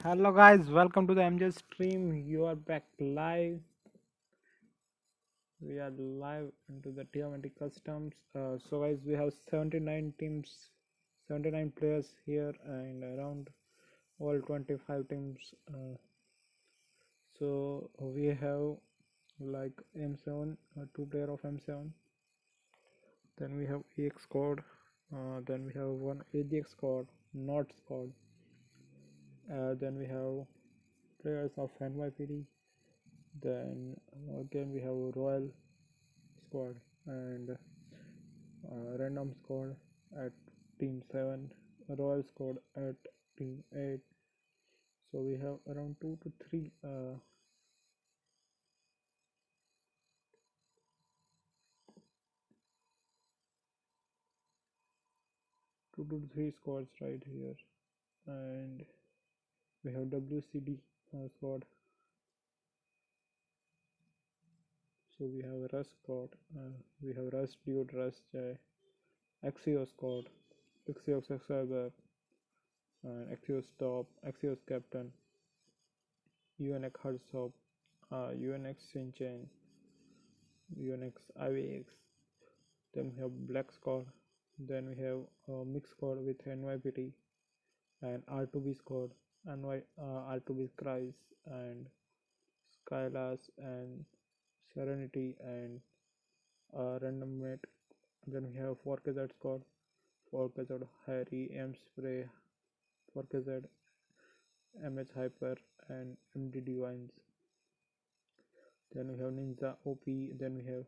Hello guys, welcome to the MJ stream. You are back live. We are live into the Tmnt customs. So guys, we have 79 teams, 79 players here, and around all 25 teams. So we have like M7, two player of M7. Then we have EX squad. Then we have one AGX squad, not squad. Then we have players of NYPD. Then again we have Royal squad and random squad at team 7, Royal squad at team 8. So we have around 2 to 3 squads right here, and we have WCD squad. So we have Rust squad, we have Rust Dude, Rust Jai, Axios squad, Axios Exerber, and Axios Top, Axios Captain, UNX Hardstop, UNX Sinchen, UNX IVX. Then we have Black squad. Then we have mixed squad with NYPT and R2B squad, R2B Cries and Skylas and Serenity and Random Mate. Then we have 4KZ squad, 4KZ Harry, M Spray, 4KZ, MH Hyper and MD Divines. Then we have Ninja OP. Then we have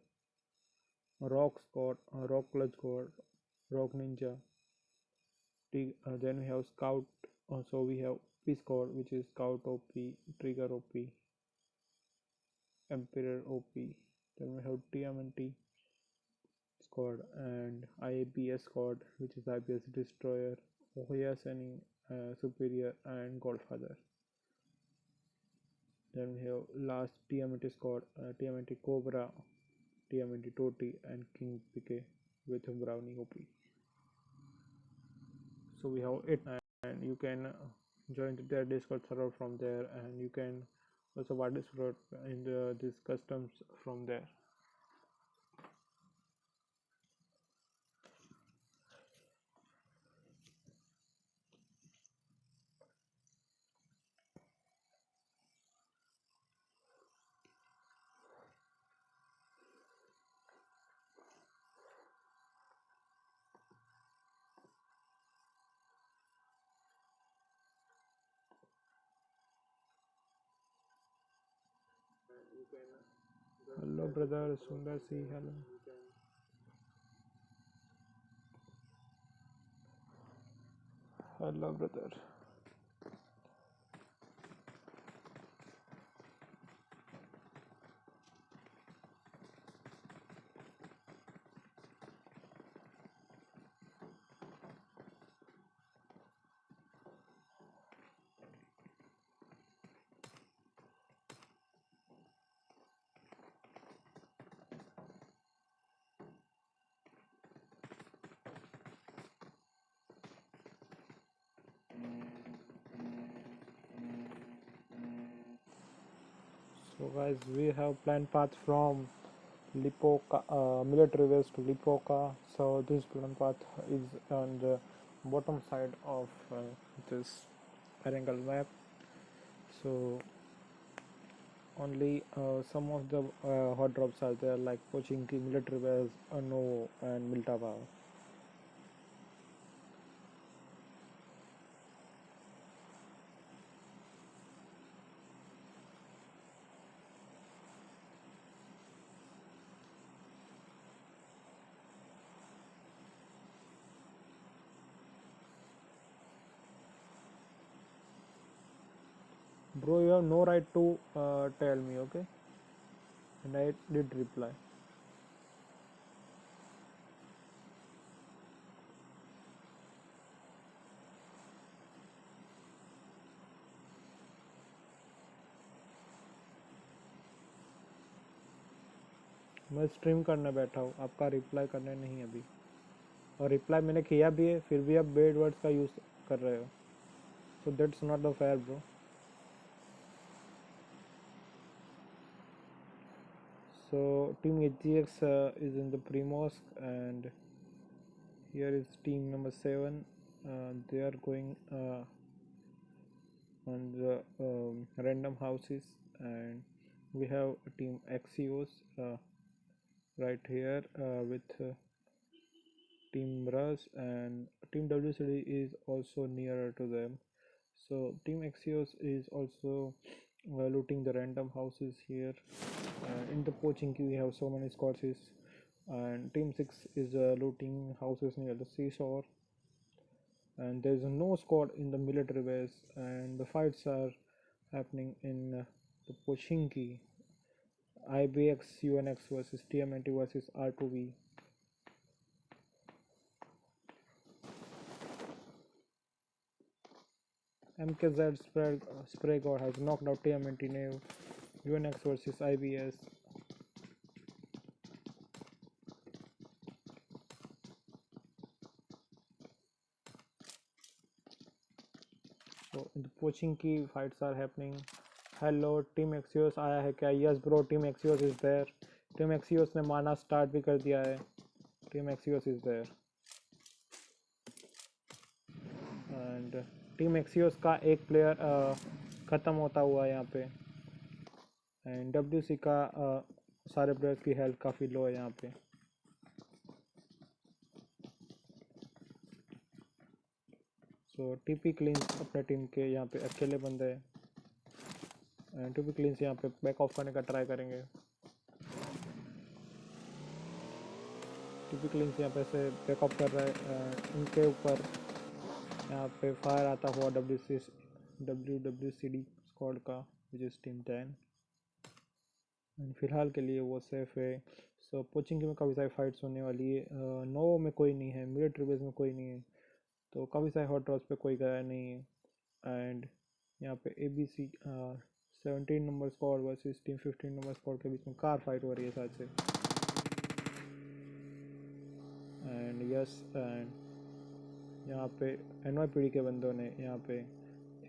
Rock squad, Rock Clutch squad, Rock Ninja. Then we have Scout. So we have P squad, which is Scout OP, Trigger OP, Emperor OP. Then we have Tmnt squad and IAPS squad, which is IPS Destroyer, Oyasani, Superior, and Godfather. Then we have last Tmnt squad, Tmnt Cobra, Tmnt Toti, and King PK with Brownie OP. So we have it, and you can join their Discord server from there, and you can also participate in these customs from there. Hello brother Sundar C. Hello. Hello brother. So guys, we have planned path from Lipoka, military base to Lipoka. So this plan path is on the bottom side of this triangle map. So only some of the hot drops are there, like Pochinki, military base, Novo, and Miltava. Bro, you have no right to tell me, okay? And I did reply. मैं stream करने बैठा हूँ, आपका reply करने नहीं अभी, और reply मैंने किया भी है, फिर भी आप बेड वर्ड्स का यूज़ कर रहे हो, so that's not the fair bro. So team HGX is in the pre-mosque, and here is team number 7. They are going on the random houses, and we have team Axios right here with team Russ, and team WCD is also nearer to them. So team Axios is also looting the random houses here. In the poaching queue we have so many squads, and team 6 is looting houses near the seashore, and there's no squad in the military base, and the fights are happening in the Pochinki. IBX UNX versus Tmnt versus R2V. MKZ Spray God has knocked out Tmnt Nave. UNX versus IBS. So in the Pochinki fights are happening. Hello team Axios आया है क्या? Yes bro, team Axios is there. Team Axios ने मारना start भी कर दिया है. Team Axios is there, and team Axios का एक प्लेयर ख़त्म होता हुआ यहाँ पे, एंड डब्ल्यूसी का सारे प्लेयर्स की हेल्थ काफ़ी लो है यहाँ पे. सो टीपी क्लींस अपने टीम के यहाँ पे अकेले बंदे हैं, एंड टीपी क्लींस यहाँ पे बैक ऑफ करने का ट्राई करेंगे. टीपी क्लींस यहाँ पे से बैक ऑफ कर रहा है. इनके ऊपर यहाँ पे फायर आता हुआ WWCD स्क्वाड का, विच इज़ टीम 10. एंड फिलहाल के लिए वो सेफ है. सो पोचिंग में काफ़ी सारी फाइट्स होने वाली है. नोवो में कोई नहीं है, मिलिट्री बेस में कोई नहीं है, तो काफ़ी सारे हॉट ड्रॉप्स पे कोई गया नहीं है. एंड यहाँ पे ABC 17 number squad versus team 15 number squad के बीच में कार फाइट हो रही है शायद से. एंड यस, एंड यहाँ पे NYPD के बंदों ने यहाँ पे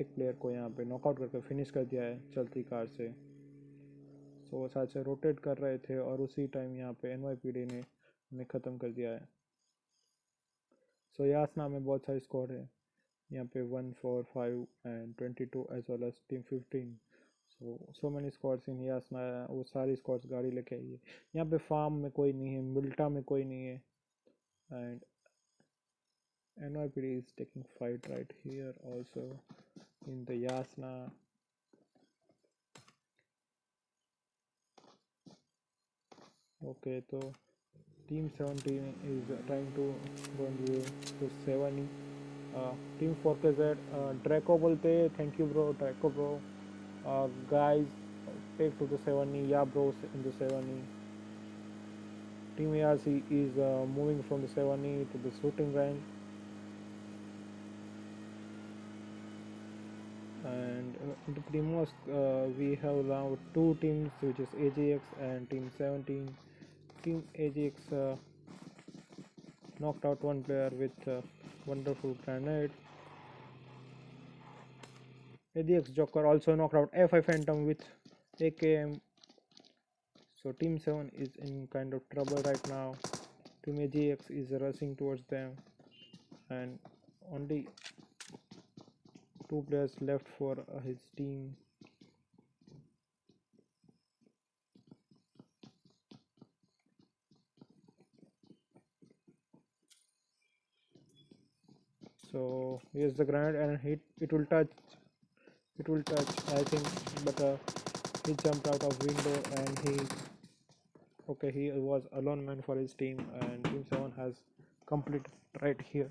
एक प्लेयर को यहाँ पे नॉकआउट करके फिनिश कर दिया है चलती कार से. सो वो शायद से रोटेट कर रहे थे और उसी टाइम यहाँ पे NYPD ने उन्हें ख़त्म कर दिया है. सो यासना में बहुत सारी स्क्वाड है यहाँ पे, 1, 4, 5 and 22 as well as team 15. So many squads in यासना. वो सारी स्क्वाड्स गाड़ी लेके आई है. यहाँ पे फार्म में कोई नहीं है, मिल्टा में कोई नहीं है, and NYPD is taking fight right here also in the Yasna. Okay, so team 17 is trying to go to 7. Team 4KZ Draco बोलते, thank you bro, Draco bro. Guys, take to the 7. Yeah bro, in the 7. Team ARC is moving from the 7 to the shooting range. And in the pre-mosque we have now two teams, which is AGX and team 17. Team AGX knocked out one player with wonderful grenade. AGX Joker also knocked out FI Phantom with AKM. So team 7 is in kind of trouble right now. Team AGX is rushing towards them, and only 2 players left for his team. So here's the grenade, and it will touch, I think, but he jumped out of window, and he was alone man for his team, and team 7 has completed right here.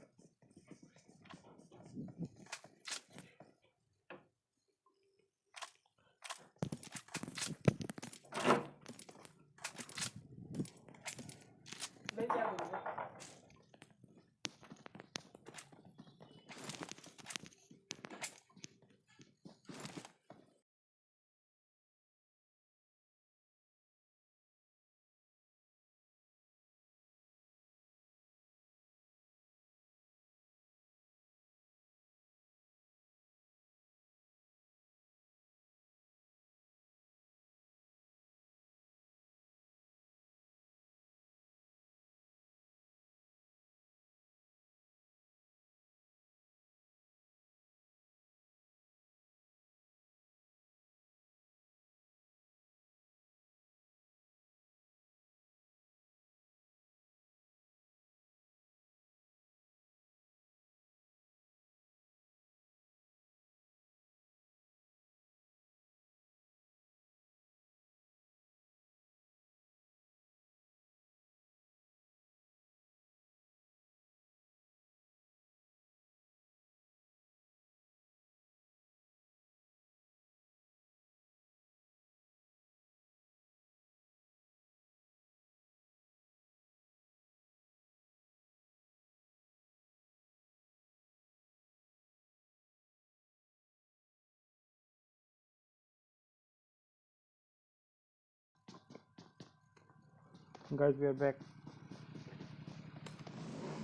Guys, we are back.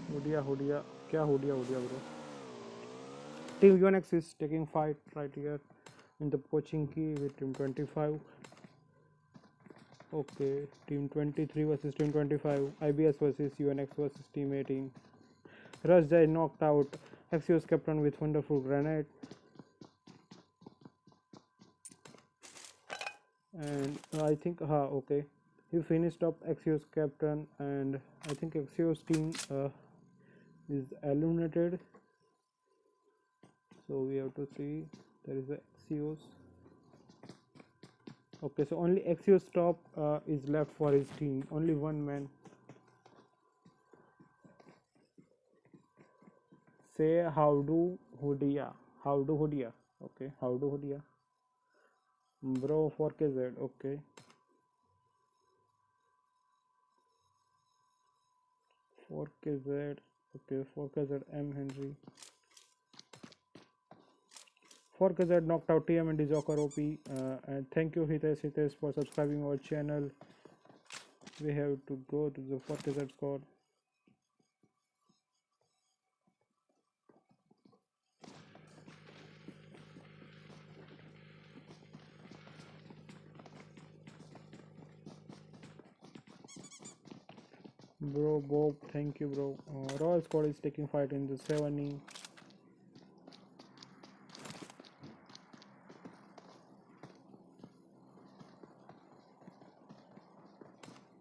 Hudia. Kya Hudia, bro? Team UNX is taking fight right here in the Pochinki with Team 25. Okay, Team 23 versus Team 25. IBS versus UNX versus Team 18. Rajai knocked out Axios captain with wonderful grenade. And I think, okay. He finished up Axios captain, and I think Axios team is eliminated. So we have to see. There is a Axios. Okay, so only Axios top is left for his team. Only one man. Say how do Hudia. How do Hudia. Okay, how do Hudia. Bro 4KZ. Okay. 4KZ. Okay, 4KZ M Henry. 4KZ knocked out Tmnt Joker OP. And thank you Hitesh for subscribing our channel. We have to go to the 4KZ squad. Bro Bob, thank you bro. Royal squad is taking fight in the 7E.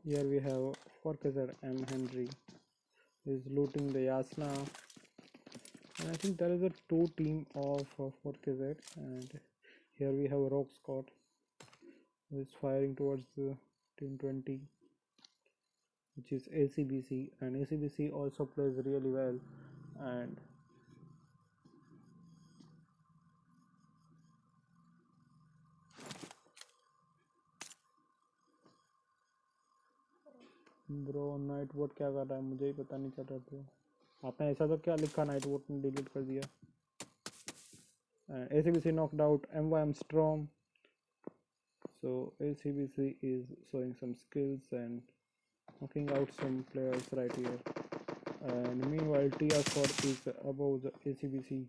Here we have 4KZ M Henry is looting the Yasna, and I think there is a 2 team of 4KZ, and here we have Rock Scott who is firing towards the Team 20, which is ACBC, and ACBC also plays really well. And bro night vote क्या कर रहा है मुझे ही पता नहीं चल रहा bro. आपने ऐसा तो क्या लिखा नाइट वोट ने डिलीट कर दिया. ACBC knocked out MYM Storm. So ACBC is showing some skills and knocking out some players right here. And meanwhile TR squad is above the ACBC.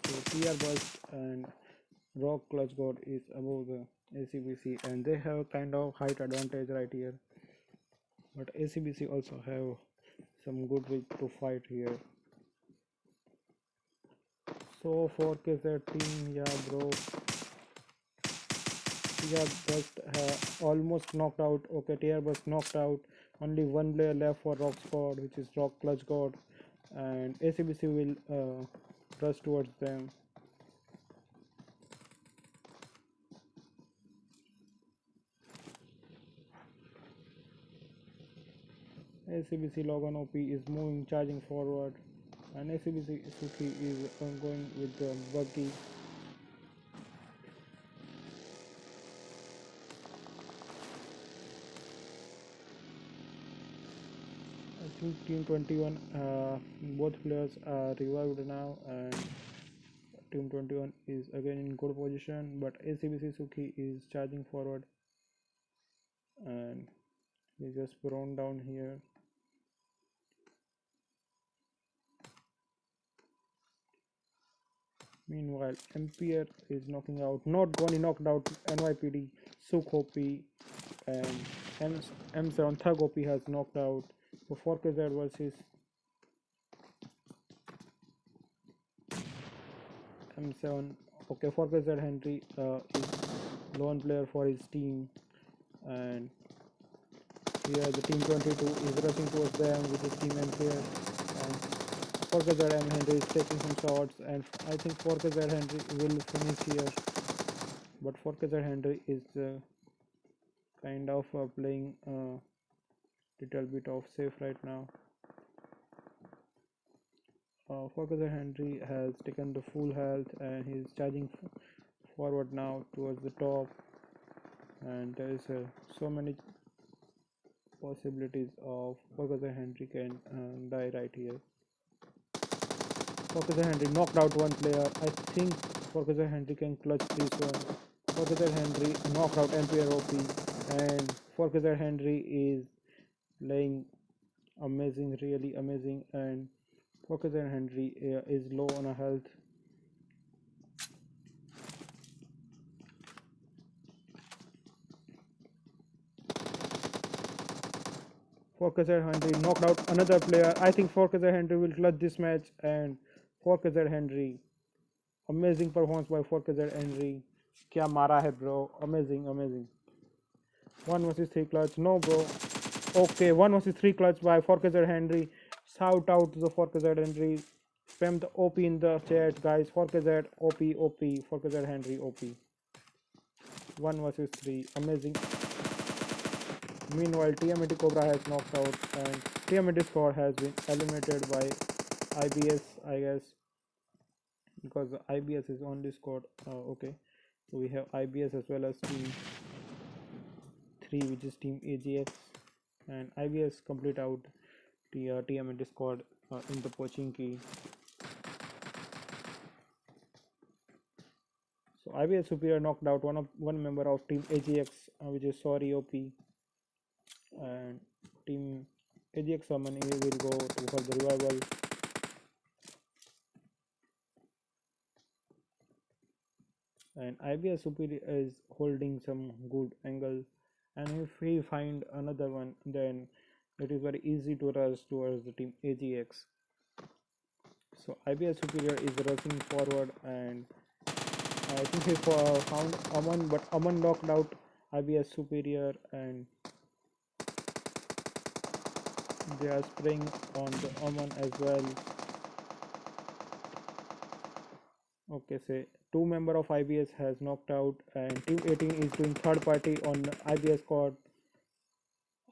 So TR Burst and Rock Clutch God is above the ACBC, and they have kind of height advantage right here, but ACBC also have some good way to fight here. So 4KZ team, yeah bro, TR Burst almost knocked out. Okay, TR Burst knocked out. Only one player left for Rock squad, which is Rock Clutch God, and ACBC will rush towards them. ACBC Logan OP is moving, charging forward, and ACBC Suki is going with the buggy. I think Team 21, both players are revived now, and Team 21 is again in good position, but ACBC Suki is charging forward, and he just thrown down here. Meanwhile, Empire is knocking out, not Goni knocked out NYPD, Suk OP, and M7 Thug OP has knocked out. So 4KZ versus M7. Okay, 4KZ Henry is lone player for his team, and here the Team 22 is rushing towards them with his team Empire, and 4KZ M Henry is taking some shots, and I think 4KZ Henry will finish here, but 4KZ Henry is kind of playing little bit of safe right now. 4KZ Henry has taken the full health, and he is charging forward now towards the top, and there is so many possibilities of 4KZ Henry can die right here. 4KZ Henry knocked out one player. I think 4KZ Henry can clutch this one. 4KZ Henry knocked out Empire OP, and 4KZ Henry is playing amazing, really amazing, and 4KZ Henry is low on a health. 4KZ Henry knocked out another player. I think 4KZ Henry will clutch this match, and 4KZ Henry, amazing performance by 4KZ Henry. क्या मारा है bro, amazing, amazing. 1 versus 3 clutch, no bro. Okay, 1 versus 3 clutch by 4KZ Henry. Shout out to the 4KZ Henry. Spam the OP in the chat, guys. 4KZ OP, OP, 4KZ Henry OP. 1 versus 3, amazing. Meanwhile, Tmnt Cobra has knocked out, and Tmnt squad has been eliminated by IBS, I guess, because the IBS is on this squad. Okay, so we have IBS as well as team 3, which is team AGX, and IBS complete out the Tmnt squad in the Pochinki. So IBS Superior knocked out one member of team AGX, which is Sorry OP, and team AGX summon will go for the revival. And IBS Superior is holding some good angle, and if we find another one, then it is very easy to rush towards the team AGX. So IBS Superior is rushing forward, and I think he found Aman, but Aman knocked out IBS Superior, and they are spraying on the Aman as well. Okay, say 2 member of IBS has knocked out, and team 18 is doing third party on IBS squad.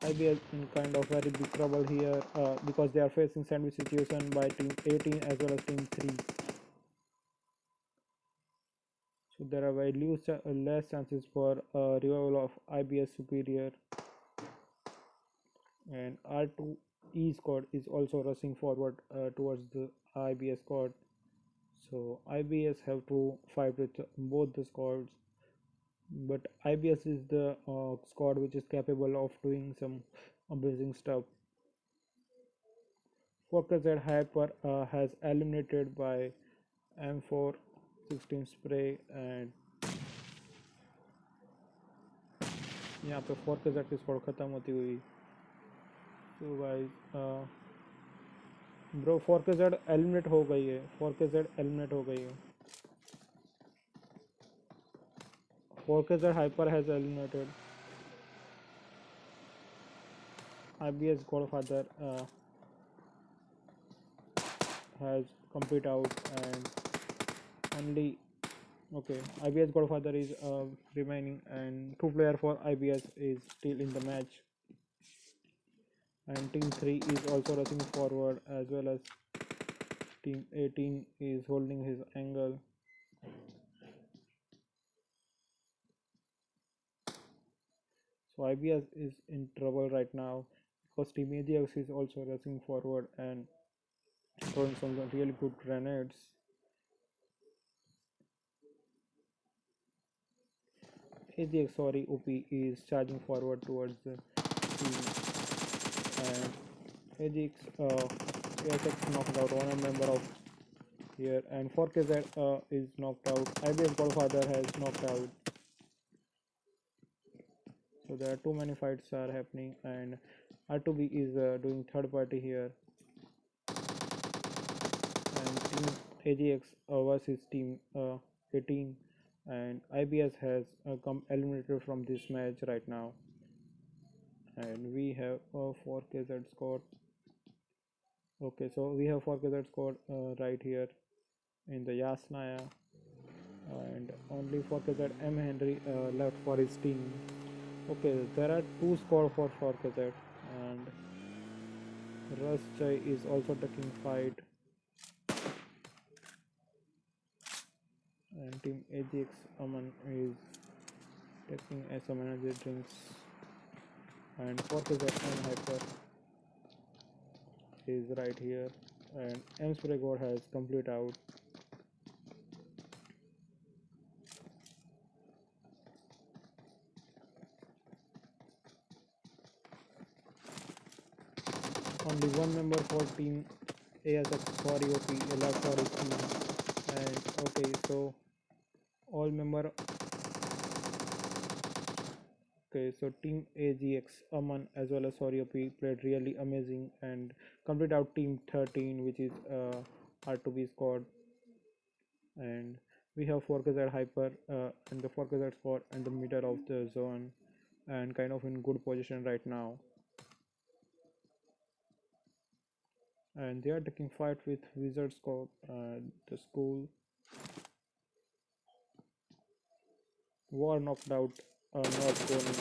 IBS in kind of very big trouble here because they are facing sandwich situation by team 18 as well as team 3. So there are very less chances for revival of IBS Superior. And R2E squad is also rushing forward towards the IBS squad. So IBS have to fight with both the squads, but IBS is the squad which is capable of doing some amazing stuff. 4KZ Hyper has eliminated by M4 16 spray, and यहाँ पे 4KZ की squad खत्म होती हुई. तो guys bro 4KZ eliminate हो गई है. 4KZ एलिमिनेट हो गई है. 4KZ Hyper has eliminated. IBS Godfather has complete out, and only okay, IBS Godfather is remaining, and 2 player for IBS is still in the match, and team 3 is also rushing forward as well as team 18 is holding his angle. So IBS is in trouble right now because team AGX is also rushing forward and throwing some really good grenades. AGX OP is charging forward towards the team, and AGX ASX knocked out one member of here, and 4KZ is knocked out. IBS Godfather has knocked out. So there are too many fights are happening, and R2B is doing third party here, and team AGX versus team 18, and IBS has come eliminated from this match right now, and we have a 4KZ squad. Okay, so we have 4KZ squad right here in the Yasnaya, and only 4KZ M Henry left for his team. Okay, there are 2 squad for 4KZ, and Russ Chai is also taking fight, and team AGX Aman is taking some energy drinks, and 4KZ M Hyper is right here, and M Spray God has complete out. only one member for team ASX for EOP left for his team. And okay, so all member. Okay, so team AGX Aman as well as Soryopi played really amazing and complete out team 13, which is R2B squad. And we have 4KZ Hyper and the 4KZ squad in the middle of the zone and kind of in good position right now. And they are taking fight with Wizard squad, the school. War knocked out North Goni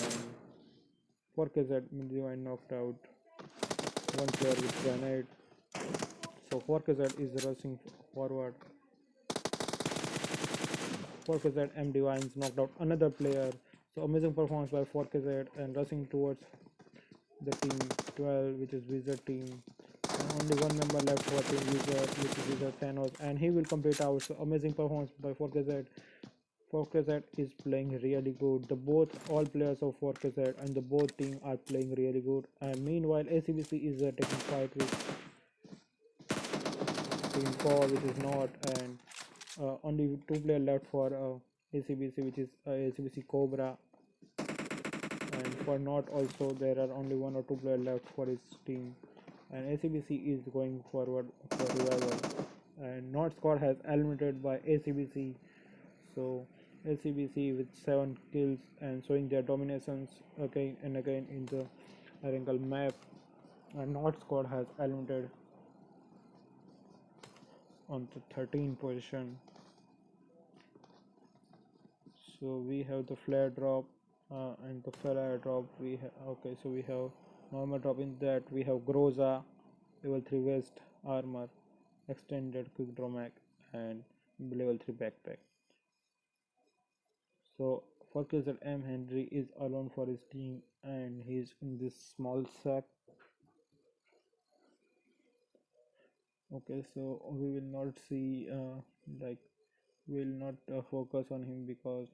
and 4KZ Midwine knocked out one player with grenade. So 4KZ is rushing forward. 4KZ M Divines knocked out another player. So amazing performance by 4KZ and rushing towards the team 12, which is Wizard team. And only one member left for team Wizard, which is Wizard Thanos, and he will complete out. So amazing performance by 4KZ. 4KZ is playing really good. The both all players of 4KZ and the both team are playing really good. And meanwhile, ACBC is taking fight with team 4, which is not, and only two players left for ACBC, which is ACBC Cobra, and for not also there are only one or two players left for his team, and ACBC is going forward for revival, and not squad has eliminated by ACBC. So ACBC with 7 kills and showing their dominations again and again in the wrinkle map, and not squad has eliminated on the 13th position. So we have the flare drop and the flare drop. We okay, so we have normal drop. In that we have Groza level 3 vest armor, extended quick draw mag, and level 3 backpack. So Focus that M Henry is alone for his team and he's in this small sack. Okay, so we will not see like we will not focus on him, because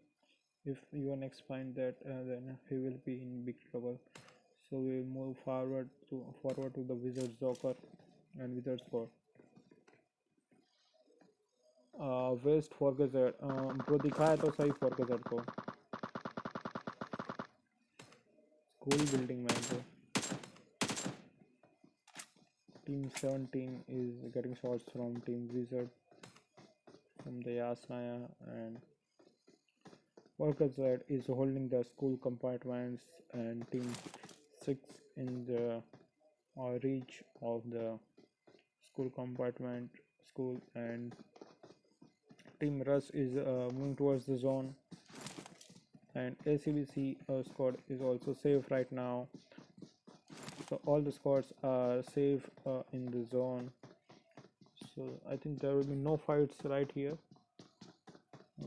if even find that then he will be in big trouble. So we will move forward to the Wizard Joker and Wizard squad. West four K Z bro दिखाया तो सही four K Z को school building में bro. Team 17 is getting shots from Team Wizard from the Yasnaya, and Volker is holding the school compartments, and Team 6 in the reach of the school compartment school, and Team Rush is moving towards the zone, and ACBC squad is also safe right now. So all the squads are safe in the zone, so I think there will be no fights right here,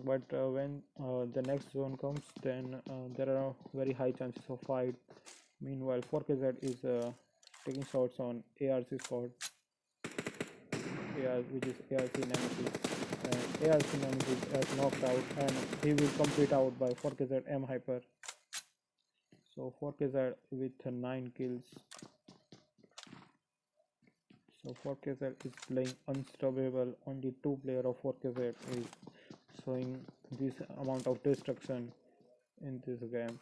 but when the next zone comes, then there are very high chances of fight. Meanwhile 4KZ is taking shots on ARC squad, which is ARC Nemesis, and ARC Nemesis has knocked out and he will complete out by 4KZ M Hyper. So 4KZ with 9 kills. So 4KZ is playing unstoppable. Only 2 player of 4KZ is showing this amount of destruction in this game.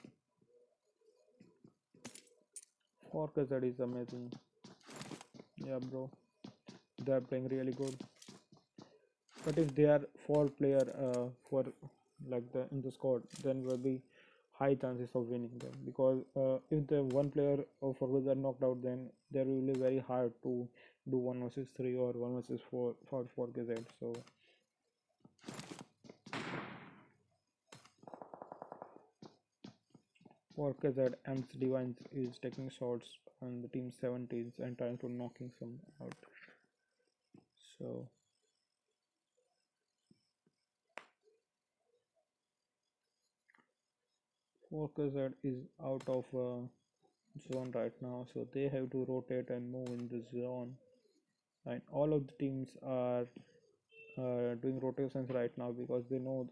4KZ is amazing. Yeah bro, they are playing really good. But if they are 4 player for like the in the squad, then will be high chances of winning them, because if the one player of 4KZ are knocked out, then there will be very hard to do 1 versus 3 or 1 versus 4 for 4KZ. So 4KZ M's Divines is taking shots on the team 17s and trying to knocking some out. So 4KZ is out of zone right now, so they have to rotate and move in the zone, and all of the teams are doing rotations right now, because they know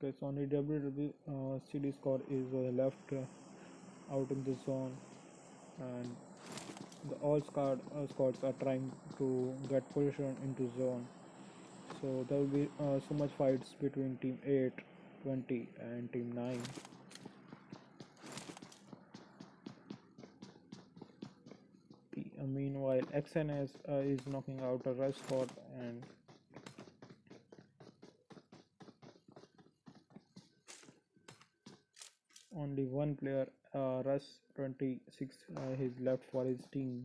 Okay, so on the WWCD squad is left out in the zone, and the all squads are trying to get position into zone. So there will be so much fights between team 8, 20 and team 9. Meanwhile, XNS is knocking out a rush squad, and only one player, Rush 26, is left for his team.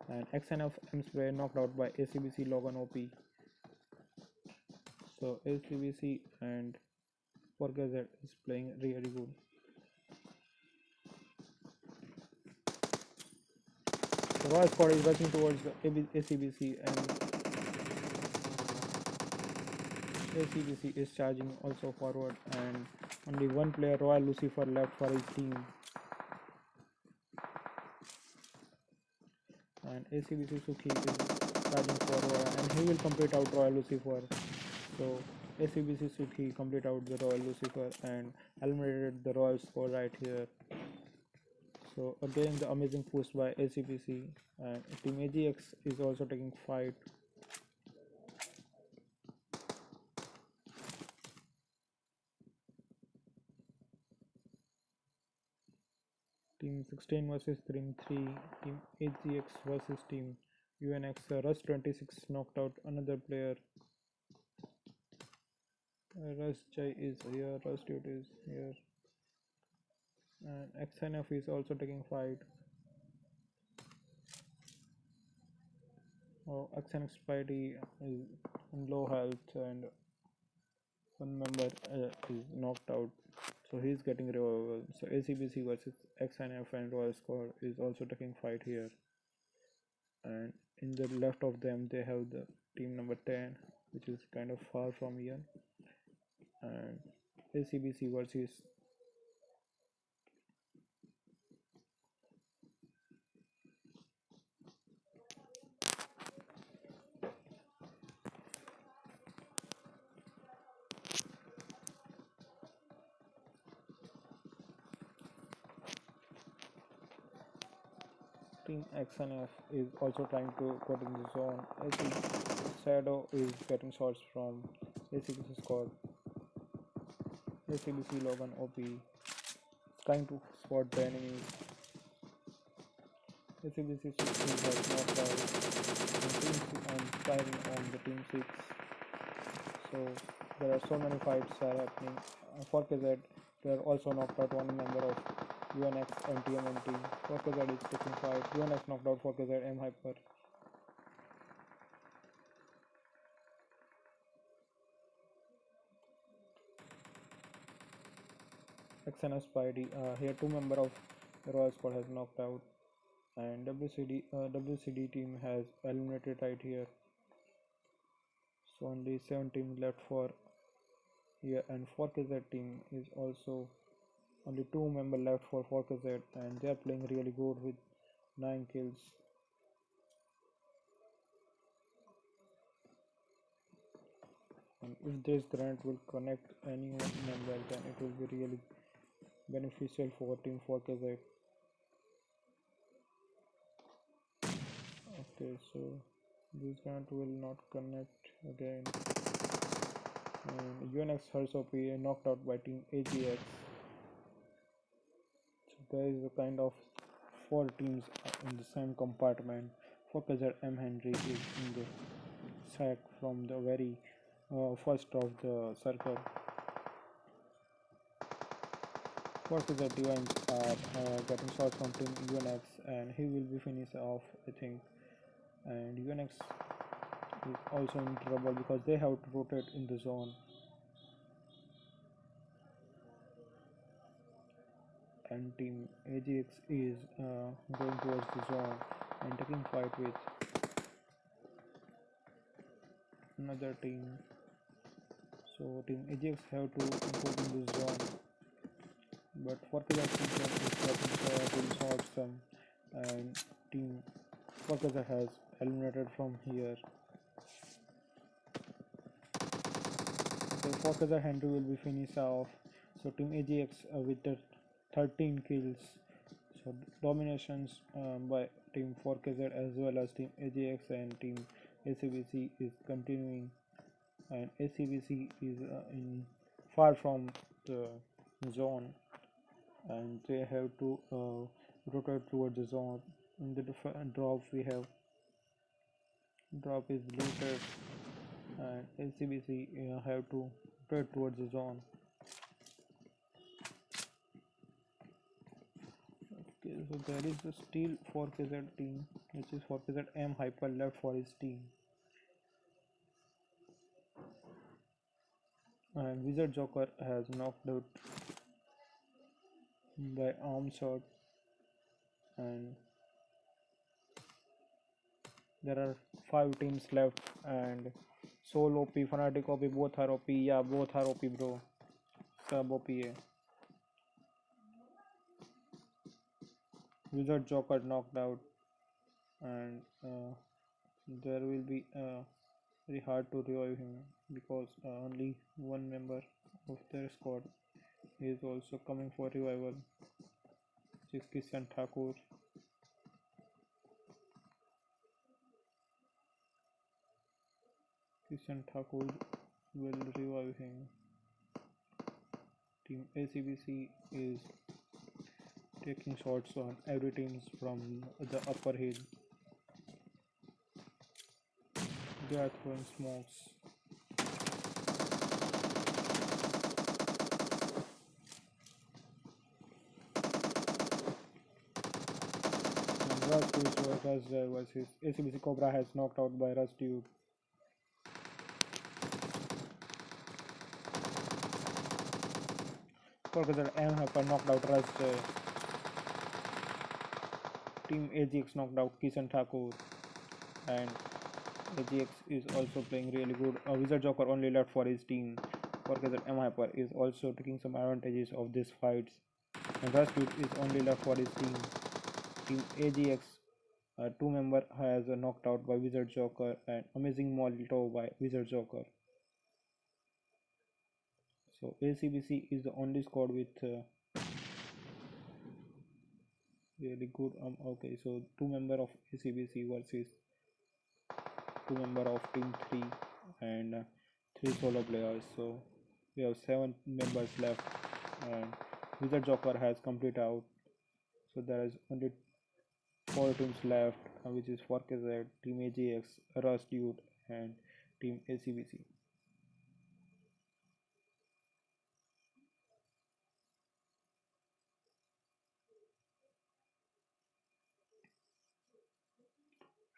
And XNF M's were knocked out by ACBC Logan OP. So ACBC and Pubg is playing really good. The Royal squad is rushing towards the ACBC, and ACBC is charging also forward, and only one player, Royal Lucifer, left for his team. And ACBC Suki is charging forward, and he will complete out Royal Lucifer. So ACBC Suki complete out the Royal Lucifer and eliminated the Royal squad right here. So again the amazing push by ACBC, and Team AGX is also taking fight. Team 16 versus Team 3, Team AGX versus Team UNX. Rush 26 knocked out another player. Rush Jai is here, Rush Dude is here, and XNF is also taking fight. XNF Spidey is in low health, and one member is knocked out, so he's getting revival. So ACBC versus XNF and Royal Squad is also taking fight here, and in the left of them they have the team number 10, which is kind of far from here, and ACBC versus Team XNF is also trying to get in the zone. Shadow is getting shots from ACBC squad. ACBC Logan OP is trying to spot the enemies. ACBC 6 has knocked out, and firing on the team 6. So there are so many fights are happening. For KZ, they are also knocked out one member of UNX and Tmnt. For KZ is taking fight. UNX knocked out for KZ M Hyper. XNS Spidey. Here two member of the Royal Squad has knocked out, and WCD team has eliminated right here. So only 7 teams left for here, and 4KZ team is also only 2 members left for 4KZ, and they are playing really good with 9 kills. And if this grenade will connect any member, then it will be really beneficial for team 4KZ. Okay, so this grenade will not connect again, and UNX Hurts OP knocked out by team AGX. So there is a kind of 4 teams in the same compartment. 4KZ M Henry is in the sack from the very first of the circle. 4KZ Divines are getting shots from team UNX, and he will be finished off, I think. And UNX is also in trouble because they have to rotate in the zone. And team AGX is going towards the zone and taking fight with another team. So team AGX have to go in the zone, but 4KZ is getting shots them, and team 4KZ has eliminated from here. So Forza Henry will be finished off. So Team AGX with the 13 kills. So dominations by Team 4KZ as well as Team AGX and Team ACBC is continuing, and ACBC is in far from the zone, and they have to rotate towards the zone. In the drop we have drop is looted, and ACBC have to rotate towards the zone. Okay, so there is the still 4KZ team, which is 4KZ M hyper left for his team, and Wizard Joker has knocked out by arm shot, and there are 5 teams left, and Soul OP, Fnatic OP, both are OP. Yeah, both are OP, bro. Sub OP है. Wizard Joker knocked out, and there will be very hard to revive him because only one member of their squad is also coming for revival, which is Kishan Thakur. Kishan Thakur will revive him. Team ACBC is taking shots on every team from the upper hill. They are throwing smokes. Rust versus ACBC Cobra has knocked out by Rust Dude. Forza M Hyper knocked out Rust. Team AGX knocked out Kishan Thakur, and AGX is also playing really good. Wizard Joker only left for his team. Forza M Hyper is also taking some advantages of these fights, and Rust Dude is only left for his team. Team AGX 2 member has knocked out by Wizard Joker, and amazing Molotov by Wizard Joker. So ACBC is the only squad with really good. Okay, so 2 member of ACBC versus 2 member of Team 3 and 3 solo players. So we have 7 members left, and Wizard Joker has completed out. So there is only 4 teams left, which is 4KZ, Team AGX, Rust Dude, and Team ACBC.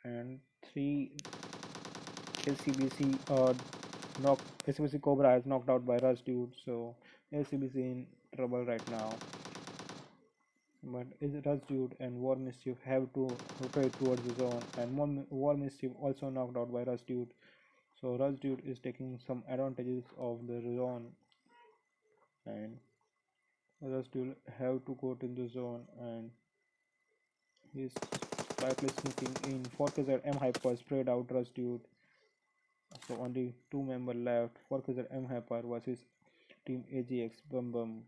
And 3 ACBC ACBC Cobra has knocked out by Rust Dude, so ACBC in trouble right now. But Rust Dude and War Mischief have to rotate towards the zone, and War Mischief also knocked out by Rust Dude. So Rust Dude is taking some advantages of the zone, and Rust Dude have to go to the zone, and he's slightly sneaking in. 4KZ M Hyper sprayed out Rust Dude. So only 2 member left. 4KZ M Hyper versus Team AGX Bum Bum.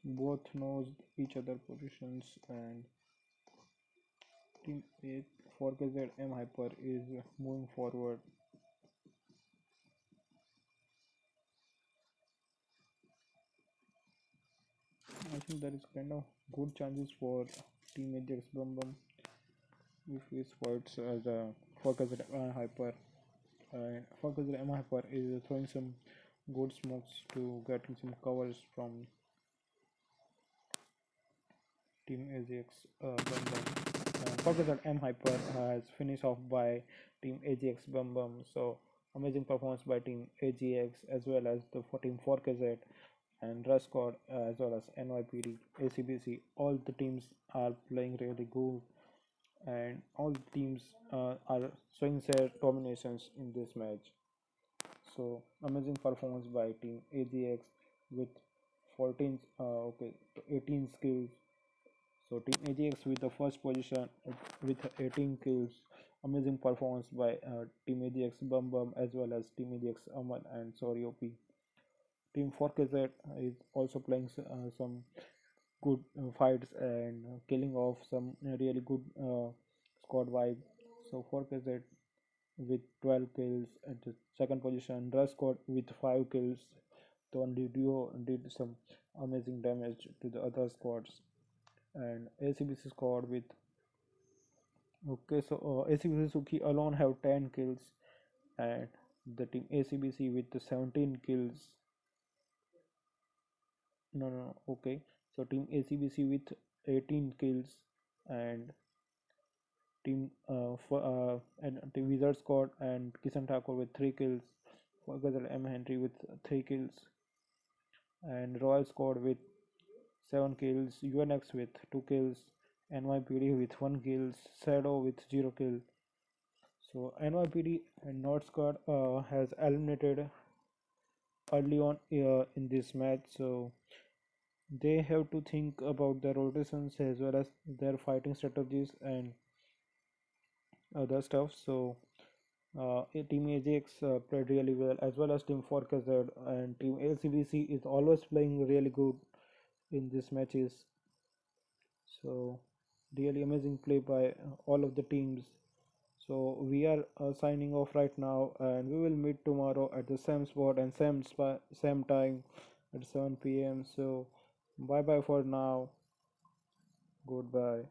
Both knows each other positions, and Team 8 4KZ M Hyper is moving forward. I think there is kind of good chances for Team AGX Bum Bum if he fights as a 4KZ M Hyper, and 4KZ M Hyper is throwing some good smokes to getting some covers from Team AGX Bum Bum. Focus M Hyper has finished off by Team AGX Bum Bum. So amazing performance by Team AGX as well as the Team 4KZ and Rush Squad as well as NYPD, ACBC. All the teams are playing really good, and all the teams are showing their dominations in this match. So amazing performance by Team AGX with 14 18 skills. So Team AGX with the first position with 18 kills. Amazing performance by Team AGX Bum Bum as well as Team AGX Aman and Sorry OP. Team 4KZ is also playing some good fights and killing off some really good squad vibe. So 4KZ with 12 kills at the second position. Rush squad with 5 kills. The only duo did some amazing damage to the other squads. And ACBC squad with ACBC Suki alone have 10 kills, and the team ACBC with the 17 kills. No, okay. So team ACBC with 18 kills, and team Wizard squad and Kisan Thakur with 3 kills. Fagazal M Henry with 3 kills, and Royal squad with 7 kills. UNX with 2 kills. NYPD with 1 kill. Shadow with 0 kill. So NYPD and North Squad has eliminated early on in this match, so they have to think about their rotations as well as their fighting strategies and other stuff. So Team AJX played really well as Team 4KZ, and Team LCBC is always playing really good in these matches. So really amazing play by all of the teams. So we are signing off right now, and we will meet tomorrow at the same spot and same time at 7 p.m. So bye bye for now. Goodbye.